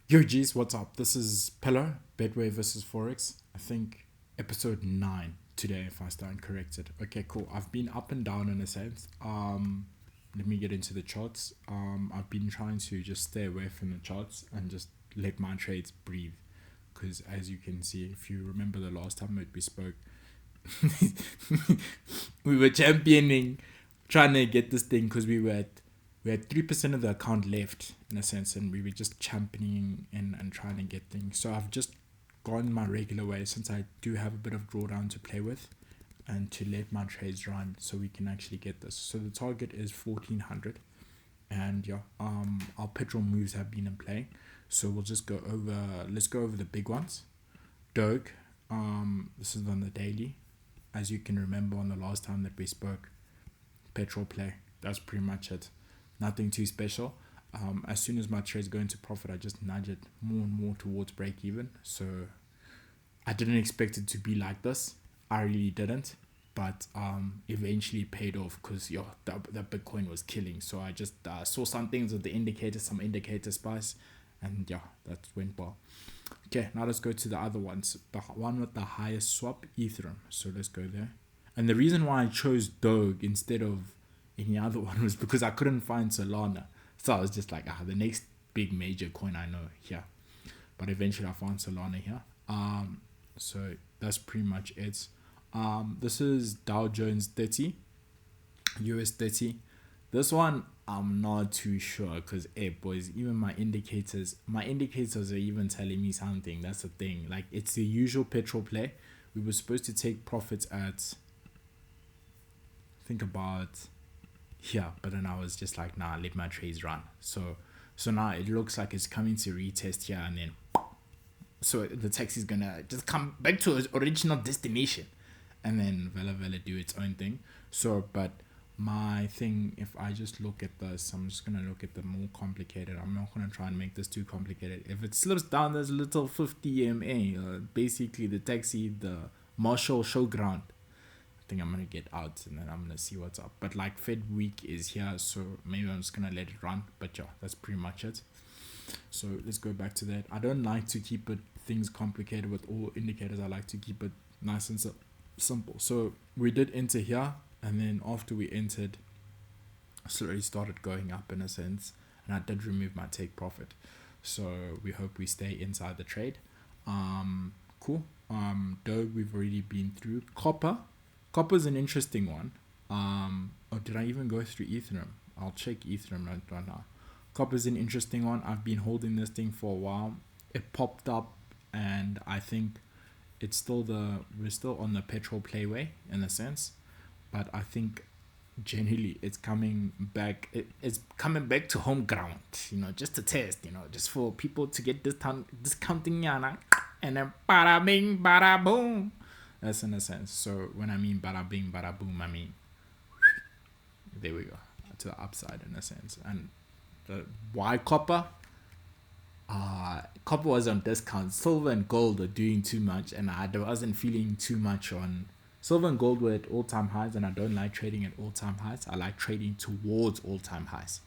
Yo, G's, what's up? This is Pillar, Betway versus Forex. I think episode 9 today, if I stand corrected. Okay, cool. I've been up and down in a sense. Let me get into the charts. I've been trying to just stay away from the charts and just let my trades breathe. Because as you can see, if you remember the last time that we spoke, we were championing, trying to get this thing because we had 3% of the account left in a sense, and we were just championing and trying to get things. So I've just gone my regular way since I do have a bit of drawdown to play with and to let my trades run so we can actually get this. So the target is 1400, and yeah, our petrol moves have been in play. So we'll just let's go over the big ones. Doge, this is on the daily. As you can remember on the last time that we spoke, petrol play. That's pretty much it. Nothing too special. As soon as my trades go into profit, I just nudge it more and more towards break even. So I didn't expect it to be like this. I really didn't. But eventually paid off because the Bitcoin was killing. So I just saw some things with the indicators, some indicator spice, and yeah, that went well. Okay, now let's go to the other ones. The one with the highest swap, Ethereum. So let's go there. And the reason why I chose Doge instead of any other one was because I couldn't find Solana. So I was just like, the next big major coin I know here. But eventually I found Solana here. So that's pretty much it. This is Dow Jones 30, US 30. This one I'm not too sure because boys, even my indicators are even telling me something. That's the thing. Like, it's the usual petrol play. We were supposed to take profits at, think about here, but then I was just like, nah, let my trades run. So now it looks like it's coming to retest here, and then so the taxi's gonna just come back to its original destination, and then Vela do its own thing. So, but my thing, if I just look at this, I'm just gonna look at the more complicated. I'm not gonna try and make this too complicated. If it slips down, there's a little 50 EMA, basically the taxi, the Marshall showground. I think I'm gonna get out and then I'm gonna see what's up. But like, Fed week is here, so maybe I'm just gonna let it run. But yeah, that's pretty much it. So let's go back to that. I don't like to keep things complicated with all indicators. I like to keep it nice and simple. So we did enter here, and then after we entered, slowly started going up in a sense, and I did remove my take profit. So we hope we stay inside the trade. Cool. Doge we've already been through. Copper's an interesting one. Did I even go through Ethereum? I'll check Ethereum right now. Copper's an interesting one. I've been holding this thing for a while. It popped up, and I think we're still on the petrol playway in a sense, but I think generally it's coming back. It's coming back to home ground. Just to test. Just for people to get discounting yana, and then bada bing, bada boom. That's in a sense. So when I mean bada bing, bada boom, I mean there we go, to the upside in a sense. And why copper? Copper was on discount. Silver and gold are doing too much, and I wasn't feeling too much on silver and gold. Were at all-time highs, and I don't like trading at all-time highs. I like trading towards all-time highs.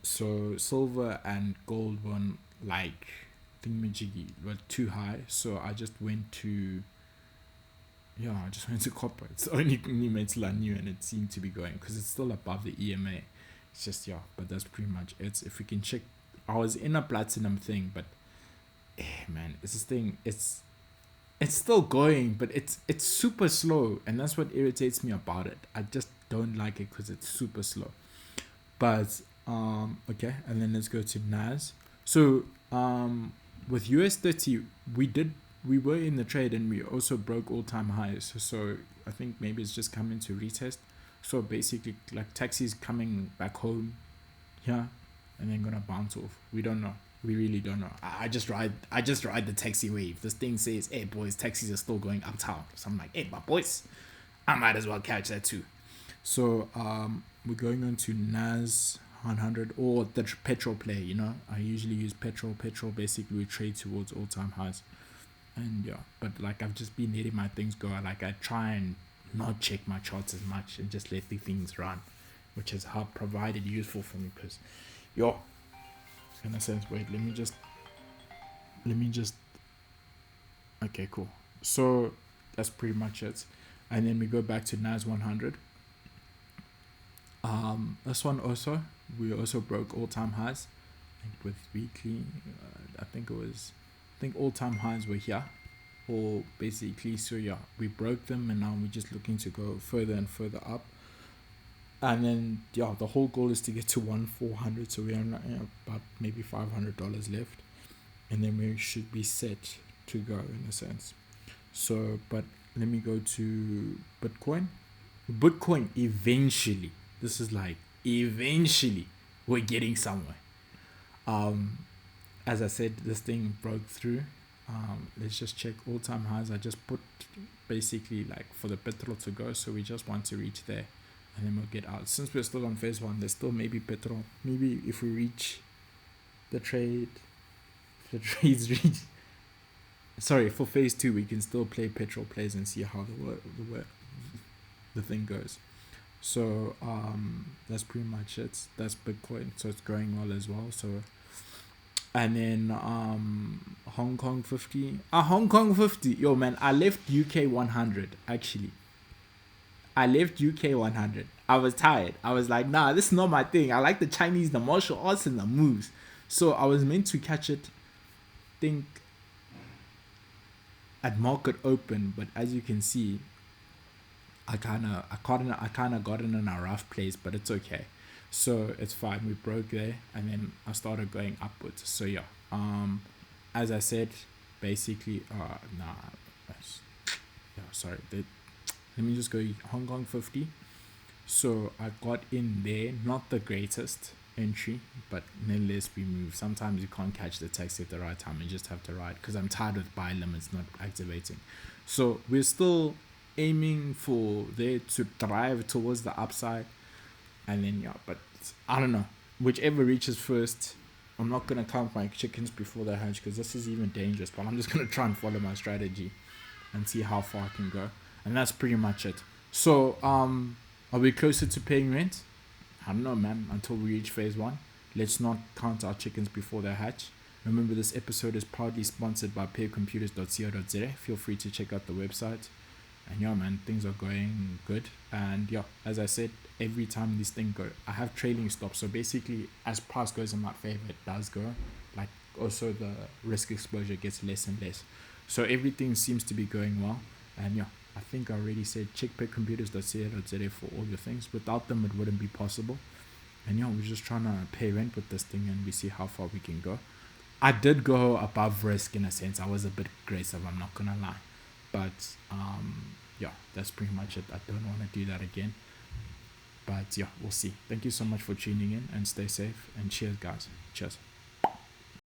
So silver and gold were like thingamajiggy were too high, so I just went to copper. It's the only metal I knew, and it seemed to be going because it's still above the EMA. It's just but that's pretty much it. If we can check, I was in a platinum thing, but man, it's this thing. It's still going, but it's super slow, and that's what irritates me about it. I just don't like it because it's super slow. But okay, and then let's go to NAS. So with US 30, we were in the trade, and we also broke all-time highs. So I think maybe it's just coming to retest. So basically, like, taxi's coming back home here, and then gonna bounce off. We don't know. We really don't know. I just ride the taxi wave. This thing says, "Hey boys, taxis are still going uptown." So I'm like, "Hey, my boys, I might as well catch that too." So we're going on to NAS 100 or the petrol play. I usually use petrol. Basically, we trade towards all-time highs. And yeah, but like, I've just been letting my things go. I try and not check my charts as much and just let the things run, which has provided useful for me because in a sense. Wait, let me just okay, cool. So that's pretty much it. And then we go back to NAS 100. This one also, we also broke all-time highs. I think with weekly, I think all-time highs were here, or basically, so yeah, we broke them, and now we're just looking to go further and further up. And then yeah, the whole goal is to get to 1,400, so we are about maybe $500 left, and then we should be set to go in a sense. So, but let me go to Bitcoin. Bitcoin eventually, this is like eventually we're getting somewhere. Um, as I said, this thing broke through. Let's just check all-time highs. I just put basically like for the petrol to go, so we just want to reach there, and then we'll get out. Since we're still on phase one, there's still maybe petrol. Maybe if we reach the trade, if the trades reach. Sorry, for phase two, we can still play petrol plays and see how the thing goes. So that's pretty much it. That's Bitcoin. So it's going well as well. So and then Hong Kong 50. Hong Kong 50. Yo man, I left UK 100 actually. I left UK 100. I was tired. I was like, nah, this is not my thing. I like the Chinese, the martial arts, and the moves. So I was meant to catch it, think at market open, but as you can see, I kind of got in a rough place, but it's okay. So it's fine. We broke there, and then I started going upwards. So yeah, as I said, basically, sorry. Let me just go Hong Kong 50. So I got in there, not the greatest entry, but nevertheless we move. Sometimes you can't catch the text at the right time, you just have to ride, because I'm tired with buy limits not activating. So we're still aiming for there to drive towards the upside, and then yeah, but I don't know, whichever reaches first. I'm not gonna count my chickens before they hatch, because this is even dangerous, but I'm just gonna try and follow my strategy and see how far I can go. And that's pretty much it. So are we closer to paying rent? I don't know, man, until we reach phase one. Let's not count our chickens before they hatch. Remember, this episode is proudly sponsored by paircomputers.co.za. Feel free to check out the website. And yeah, man, things are going good. And yeah, as I said, every time this thing go, I have trailing stops. So basically, as price goes in my favor, it does go. Like also the risk exposure gets less and less. So everything seems to be going well. And yeah, I think I already said check paircomputers.co.za for all your things. Without them, it wouldn't be possible. And yeah, we're just trying to pay rent with this thing, and we see how far we can go. I did go above risk in a sense. I was a bit aggressive, I'm not gonna lie. But yeah, that's pretty much it. I don't want to do that again. But yeah, we'll see. Thank you so much for tuning in, and stay safe, and cheers guys. Cheers.